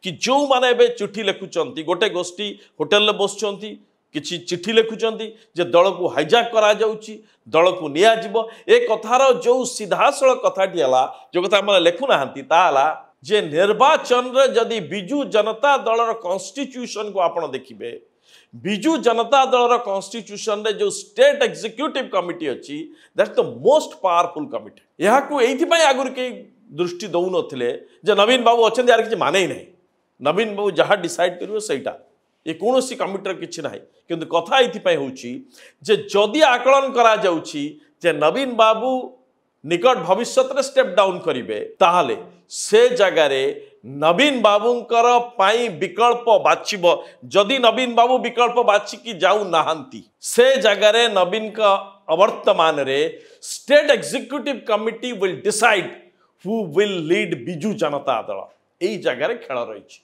कि जो माने एबे चिठी लिखुचंती गोटे गोष्ठी होटेल रे बसचंती किछि चिठी लिखुचंती जे दल को हाइजैक करा जाउची दल को निया जिवो ए कथार जो सीधासळ कथाटी हला जो कथा हम लिखु नाहंती ताला जे निर्वाचन रे जदि बिजू जनता दल रो कॉन्स्टिट्यूशन को आपण देखिबे बिजू जनता दल रो कॉन्स्टिट्यूशन रे जो स्टेट एग्जीक्यूटिव कमिटी अछि that's the most powerful committee यहा को एथि पय आगुर के दृष्टि दउ नथिले जे नवीन बाबू अछन यार किछि माने नै नवीन बाबू जहा डिसाइड करियो सेटा ये कौन सी कमिटर किसी ना किंतु कथा ये हूँ जे जदि आकलन करा जाउछि जे नवीन बाबू निकट भविष्य में स्टेप डाउन करेंगे ताहले से जगार नवीन बाबूंकर पाई विकल्प बाछिब जदि नवीन बाबू विकल्प बाछिकी जाऊ नाहंती से जगार नवीन का अवर्तमान रे state executive committee will decide who will lead Biju Janata Dal यही जगार खेल रही।